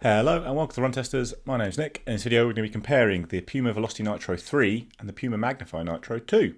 Hello and welcome to Run Testers. My name's Nick. In this video we're going to be comparing the Puma Velocity Nitro 3 and the Puma Magnify Nitro 2.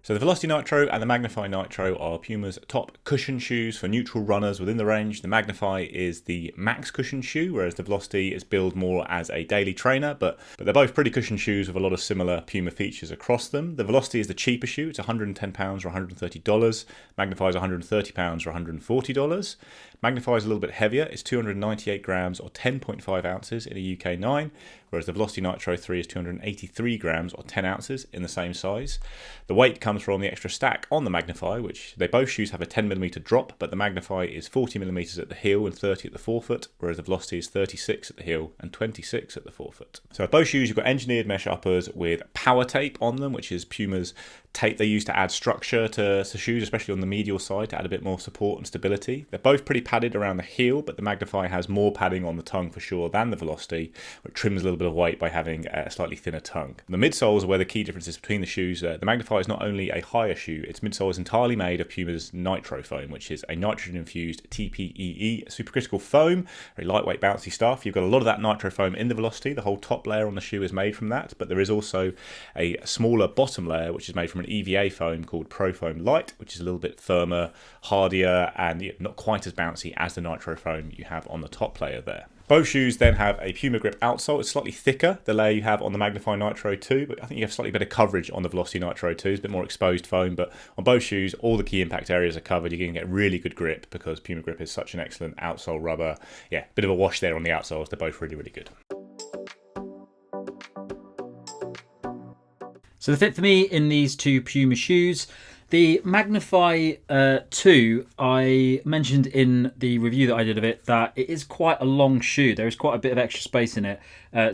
So the Velocity Nitro and the Magnify Nitro are Puma's top cushion shoes for neutral runners within the range. The Magnify is the max cushion shoe, whereas the Velocity is billed more as a daily trainer, but they're both pretty cushion shoes with a lot of similar Puma features across them. The Velocity is the cheaper shoe, it's £110 or $130. Magnify is £130 or $140. Magnify is a little bit heavier, it's 298 grams or 10.5 ounces in a UK 9, whereas the Velocity Nitro 3 is 283 grams or 10 ounces in the same size. The weight comes from the extra stack on the Magnify, which they both shoes have a 10mm drop, but the Magnify is 40mm at the heel and 30 at the forefoot, whereas the Velocity is 36 at the heel and 26 at the forefoot. So both shoes, you've got engineered mesh uppers with power tape on them, which is Puma's tape they use to add structure to shoes, especially on the medial side, to add a bit more support and stability. They're both pretty padded around the heel, but the Magnify has more padding on the tongue for sure than the Velocity, which trims a little bit of weight by having a slightly thinner tongue. The midsoles are where the key difference is between the shoes. The Magnify is not only a higher shoe, its midsole is entirely made of Puma's Nitro foam, which is a nitrogen-infused TPEE supercritical foam, very lightweight bouncy stuff. You've got a lot of that Nitro foam in the Velocity. The whole top layer on the shoe is made from that, but there is also a smaller bottom layer which is made from an EVA foam called Pro Foam Light, which is a little bit firmer, hardier, and not quite as bouncy as the Nitro foam you have on the top layer there. Both shoes then have a Puma grip outsole. It's slightly thicker, the layer you have on the Magnify Nitro 2, but I think you have slightly better coverage on the Velocity Nitro 2. It's a bit more exposed foam, but on both shoes, all the key impact areas are covered. You're going to get really good grip because Puma grip is such an excellent outsole rubber. Yeah, bit of a wash there on the outsoles. They're both really, really good. So the fit for me in these two Puma shoes, the Magnify 2, I mentioned in the review that I did of it that it is quite a long shoe. There is quite a bit of extra space in it.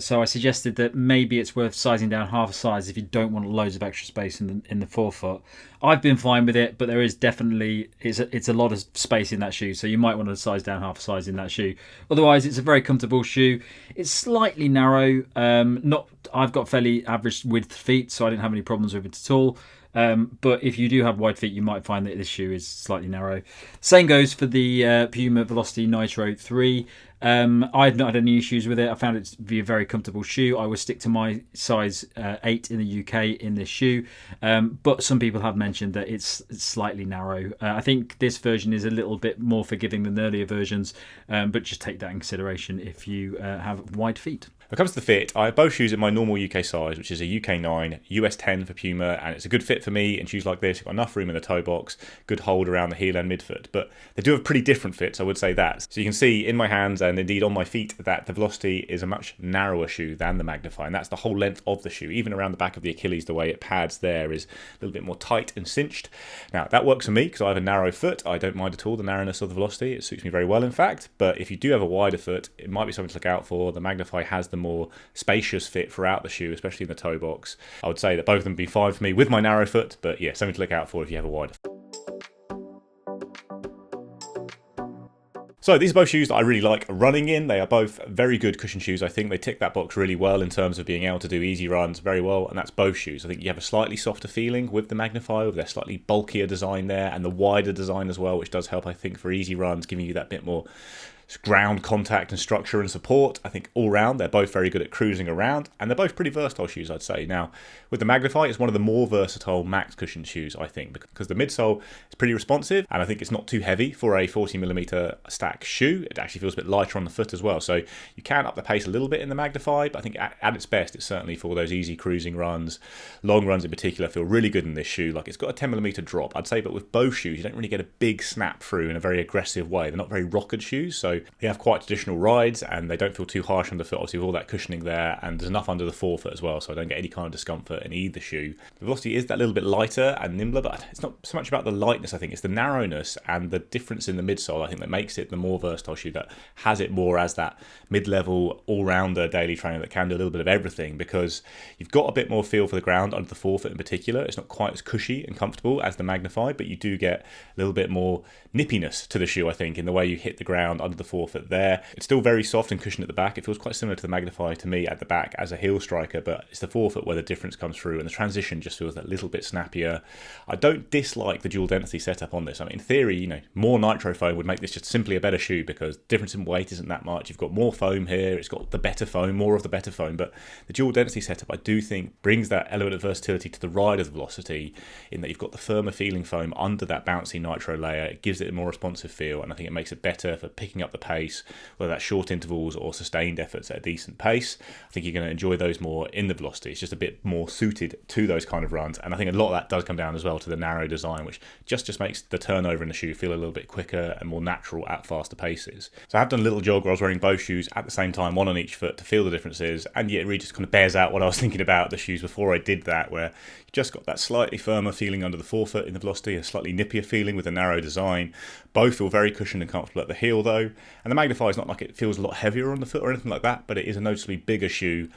So I suggested that maybe it's worth sizing down half a size if you don't want loads of extra space in the forefoot. I've been fine with it, but there is definitely, it's a lot of space in that shoe. So you might want to size down half a size in that shoe. Otherwise, it's a very comfortable shoe. It's slightly narrow. I've got fairly average width feet, so I didn't have any problems with it at all. But if you do have wide feet, you might find that this shoe is slightly narrow. Same goes for the Puma Velocity Nitro 3. I've not had any issues with it. I found it to be a very comfortable shoe. I would stick to my size 8 in the UK in this shoe. But some people have mentioned that it's slightly narrow. I think this version is a little bit more forgiving than earlier versions, but just take that in consideration if you have wide feet. When it comes to the fit, I have both shoes in my normal UK size, which is a UK 9, US 10 for Puma, and it's a good fit for me in shoes like this. You've got enough room in the toe box, good hold around the heel and midfoot, but they do have pretty different fits, I would say that. So you can see in my hands and indeed on my feet that the Velocity is a much narrower shoe than the Magnify, and that's the whole length of the shoe. Even around the back of the Achilles, the way it pads there is a little bit more tight and cinched. Now, that works for me because I have a narrow foot. I don't mind at all the narrowness of the Velocity. It suits me very well, in fact, but if you do have a wider foot, it might be something to look out for. The Magnify has the more spacious fit throughout the shoe, especially in the toe box. I would say that both of them would be fine for me with my narrow foot, but yeah, something to look out for if you have a wider foot. So these are both shoes that I really like running in. They are both very good cushion shoes. I think they tick that box really well in terms of being able to do easy runs very well, and that's both shoes. I think you have a slightly softer feeling with the Magnify, with their slightly bulkier design there, and the wider design as well, which does help, I think, for easy runs, giving you that bit more ground contact and structure and support. I think all round they're both very good at cruising around, and they're both pretty versatile shoes, I'd say. Now with the Magnify, it's one of the more versatile max cushion shoes, I think, because the midsole is pretty responsive, and I think it's not too heavy for a 40mm stack shoe. It actually feels a bit lighter on the foot as well, so you can up the pace a little bit in the Magnify, but I think at its best it's certainly for those easy cruising runs. Long runs in particular feel really good in this shoe. Like, it's got a 10mm drop, I'd say, but with both shoes you don't really get a big snap through in a very aggressive way. They're not very rockered shoes, so they have quite traditional rides and they don't feel too harsh on the foot, obviously with all that cushioning there, and there's enough under the forefoot as well, so I don't get any kind of discomfort in either shoe. The Velocity is that little bit lighter and nimbler, but it's not so much about the lightness. I think it's the narrowness and the difference in the midsole, I think, that makes it the more versatile shoe, that has it more as that mid-level all-rounder daily trainer that can do a little bit of everything, because you've got a bit more feel for the ground under the forefoot in particular. It's not quite as cushy and comfortable as the Magnify, but you do get a little bit more nippiness to the shoe, I think, in the way you hit the ground under the the forefoot there. It's still very soft and cushioned at the back. It feels quite similar to the Magnify to me at the back as a heel striker, but it's the forefoot where the difference comes through, and the transition just feels that little bit snappier. I don't dislike the dual density setup on this. I mean, in theory, more nitro foam would make this just simply a better shoe because difference in weight isn't that much. You've got more foam here. It's got the better foam, more of the better foam, but the dual density setup I do think brings that element of versatility to the ride of the Velocity, in that you've got the firmer feeling foam under that bouncy nitro layer. It gives it a more responsive feel, and I think it makes it better for picking up the pace, whether that's short intervals or sustained efforts at a decent pace. I think you're going to enjoy those more in the Velocity. It's just a bit more suited to those kind of runs, and I think a lot of that does come down as well to the narrow design, which just makes the turnover in the shoe feel a little bit quicker and more natural at faster paces. So I have done a little jog where I was wearing both shoes at the same time, one on each foot, to feel the differences, and yet it really just kind of bears out what I was thinking about the shoes before I did that, where you just got that slightly firmer feeling under the forefoot in the Velocity, a slightly nippier feeling with a narrow design. Both feel very cushioned and comfortable at the heel though, and the Magnify is not like it feels a lot heavier on the foot or anything like that, but it is a noticeably bigger shoe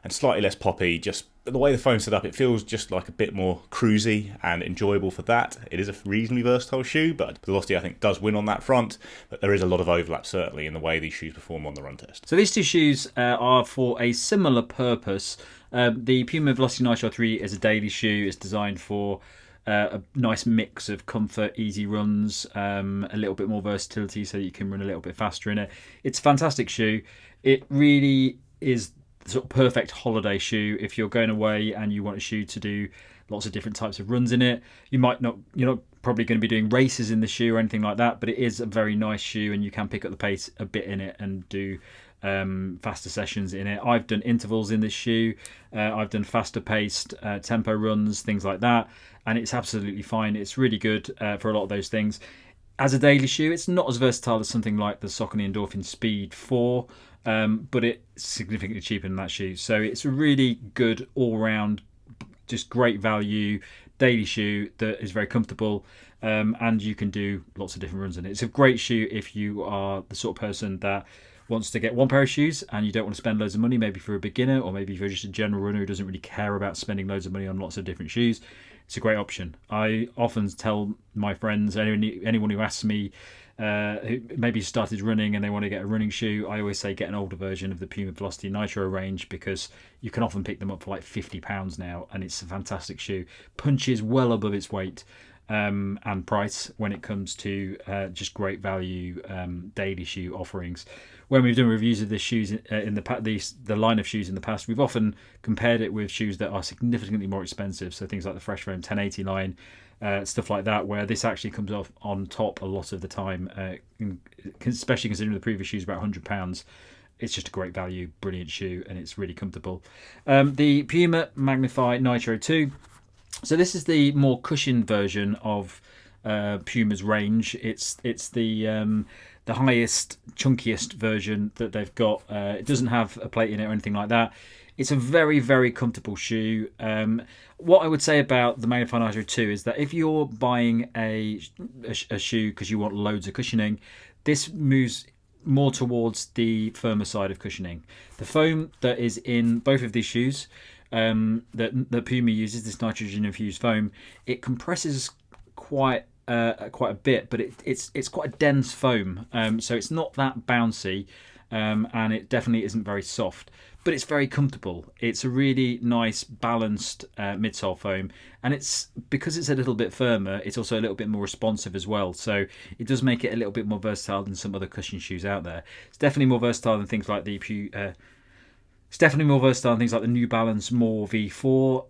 and slightly less poppy. Just the way the foam's set up, it feels just like a bit more cruisy and enjoyable for that. It is a reasonably versatile shoe, but Velocity I think does win on that front, but there is a lot of overlap certainly in the way these shoes perform on the run test. So these two shoes are for a similar purpose. The Puma Velocity Nitro 3 is a daily shoe. It's designed for a nice mix of comfort, easy runs, a little bit more versatility so that you can run a little bit faster in it. It's a fantastic shoe. It really is the sort of perfect holiday shoe if you're going away and you want a shoe to do lots of different types of runs in it. You're not probably going to be doing races in the shoe or anything like that, but it is a very nice shoe and you can pick up the pace a bit in it and do faster sessions in it. I've done intervals in this shoe. I've done faster paced tempo runs, things like that, and it's absolutely fine. It's really good for a lot of those things. As a daily shoe, it's not as versatile as something like the Saucony Endorphin Speed 4, but it's significantly cheaper than that shoe. So it's a really good all-round, just great value daily shoe that is very comfortable, and you can do lots of different runs in it. It's a great shoe if you are the sort of person that wants to get one pair of shoes and you don't want to spend loads of money, maybe for a beginner or maybe for just a general runner who doesn't really care about spending loads of money on lots of different shoes. It's a great option. I often tell my friends, anyone who asks me who maybe started running and they want to get a running shoe, I always say get an older version of the Puma Velocity Nitro range, because you can often pick them up for like £50 now, and it's a fantastic shoe. Punches well above its weight and price when it comes to just great value daily shoe offerings. When we've done reviews of the shoes in the line of shoes in the past, we've often compared it with shoes that are significantly more expensive, so things like the Fresh Foam 1080 line, stuff like that, where this actually comes off on top a lot of the time, especially considering the previous shoes about £100. It's just a great value, brilliant shoe, and it's really comfortable. The Puma Magnify Nitro 2. So this is the more cushioned version of Puma's range. It's the highest, chunkiest version that they've got. It doesn't have a plate in it or anything like that. It's a very, very comfortable shoe. What I would say about the Magnify Nitro 2 is that if you're buying a shoe because you want loads of cushioning, this moves more towards the firmer side of cushioning. The foam that is in both of these shoes that Puma uses, this nitrogen-infused foam, it compresses quite a bit, but it's quite a dense foam, so it's not that bouncy, and it definitely isn't very soft, but it's very comfortable. It's a really nice balanced midsole foam, and it's because it's a little bit firmer, it's also a little bit more responsive as well, so it does make it a little bit more versatile than some other cushion shoes out there. It's definitely more versatile than things like the New Balance More V4,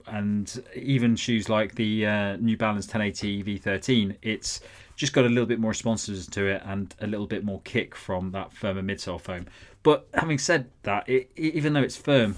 and even shoes like the New Balance 1080 V13. It's just got a little bit more responsiveness to it and a little bit more kick from that firmer midsole foam. But having said that, even though it's firm,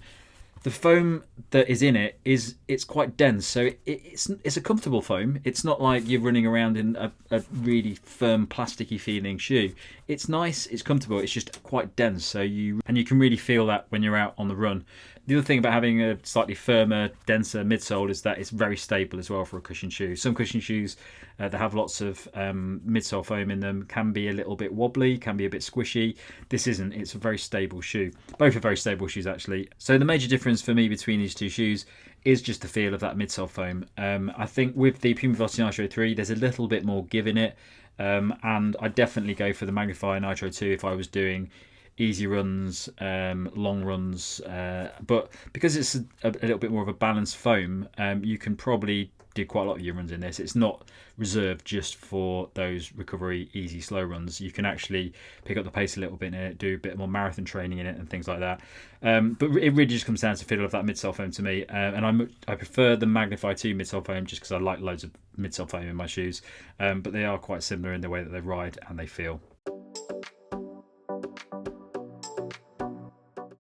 the foam that is in it's quite dense, so it's a comfortable foam. It's not like you're running around in a really firm, plasticky feeling shoe. It's nice, it's comfortable, it's just quite dense, so you can really feel that when you're out on the run. The other thing about having a slightly firmer, denser midsole is that it's very stable as well for a cushion shoe. Some cushion shoes that have lots of midsole foam in them can be a little bit wobbly, can be a bit squishy. This isn't. It's a very stable shoe. Both are very stable shoes, actually. So the major difference for me between these two shoes is just the feel of that midsole foam. I think with the Puma Velocity Nitro 3, there's a little bit more give in it. And I'd definitely go for the Magnify Nitro 2 if I was doing easy runs, long runs. But because it's a little bit more of a balanced foam, you can probably do quite a lot of your runs in this. It's not reserved just for those recovery easy slow runs. You can actually pick up the pace a little bit in it, do a bit more marathon training in it and things like that. But it really just comes down to feel of that midsole foam to me, and I prefer the Magnify 2 midsole foam just because I like loads of midsole foam in my shoes, but they are quite similar in the way that they ride and they feel.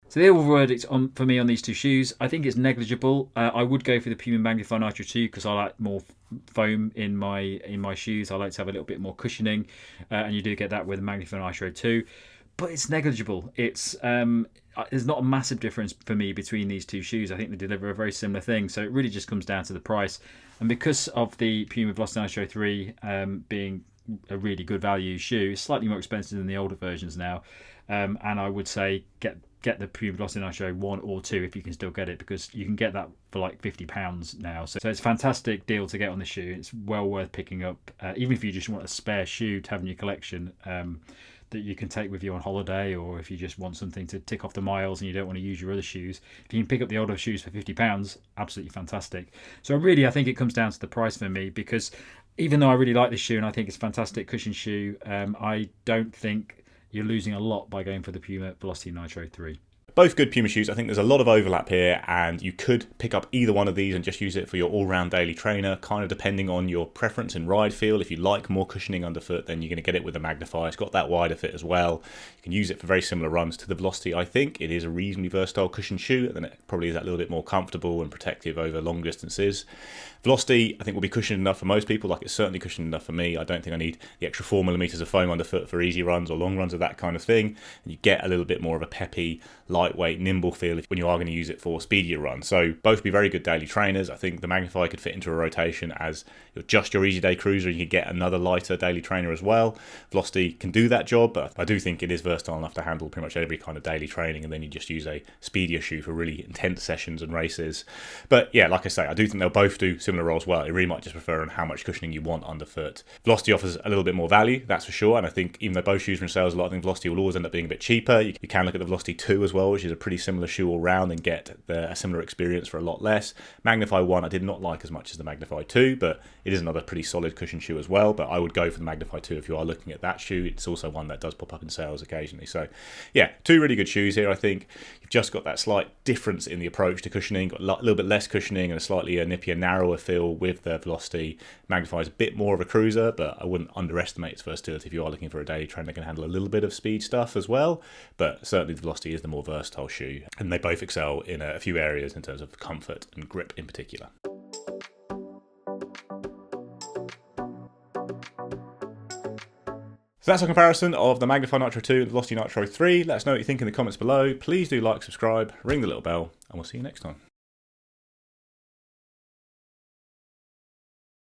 So the overall verdict for me on these two shoes, I think it's negligible. I would go for the Puma Magnify Nitro 2 because I like more foam in my shoes. I like to have a little bit more cushioning, and you do get that with the Magnify Nitro 2. But it's negligible. There's not a massive difference for me between these two shoes. I think they deliver a very similar thing. So it really just comes down to the price. And because of the Puma Velocity Nitro 3 being a really good value shoe, it's slightly more expensive than the older versions now. And I would say get the Puma Velocity Nitro 1 or 2 if you can still get it, because you can get that for like £50 now. So it's a fantastic deal to get on the shoe. It's well worth picking up, even if you just want a spare shoe to have in your collection that you can take with you on holiday, or if you just want something to tick off the miles and you don't want to use your other shoes. If you can pick up the older shoes for £50, absolutely fantastic. So really, I think it comes down to the price for me, because even though I really like this shoe and I think it's a fantastic cushion shoe, I don't think you're losing a lot by going for the Puma Velocity Nitro 3. Both good Puma shoes. I think there's a lot of overlap here, and you could pick up either one of these and just use it for your all-round daily trainer, kind of depending on your preference and ride feel. If you like more cushioning underfoot, then you're going to get it with the Magnify. It's got that wider fit as well. You can use it for very similar runs to the Velocity. I think it is a reasonably versatile cushion shoe, and then it probably is that little bit more comfortable and protective over long distances. Velocity, I think, will be cushioned enough for most people. Like, it's certainly cushioned enough for me. I don't think I need the extra 4mm of foam underfoot for easy runs or long runs or that kind of thing. And you get a little bit more of a peppy, lightweight, nimble feel when you are going to use it for speedier runs. So both be very good daily trainers. I think the Magnify could fit into a rotation as just your easy day cruiser. You could get another lighter daily trainer as well. Velocity can do that job, but I do think it is versatile enough to handle pretty much every kind of daily training, and then you just use a speedier shoe for really intense sessions and races. But yeah, like I say, I do think they'll both do similar roles well. It really might just prefer on how much cushioning you want underfoot. Velocity offers a little bit more value, that's for sure, and I think even though both shoes are in sales a lot, I think Velocity will always end up being a bit cheaper. You can look at the Velocity 2 as well, which is a pretty similar shoe all round, and get a similar experience for a lot less. Magnify 1 I did not like as much as the Magnify 2, but it is another pretty solid cushion shoe as well. But I would go for the Magnify 2 if you are looking at that shoe. It's also one that does pop up in sales occasionally. So yeah, two really good shoes here. I think you've just got that slight difference in the approach to cushioning, got a little bit less cushioning and a slightly nippier, narrower feel with the Velocity. Magnify is a bit more of a cruiser, but I wouldn't underestimate its versatility if you are looking for a daily trainer that can handle a little bit of speed stuff as well. But certainly the Velocity is the more versatile shoe, and they both excel in a few areas in terms of comfort and grip in particular. So that's a comparison of the Magnify Nitro 2 and the Velocity Nitro 3. Let us know what you think in the comments below. Please do like, subscribe, ring the little bell, and we'll see you next time.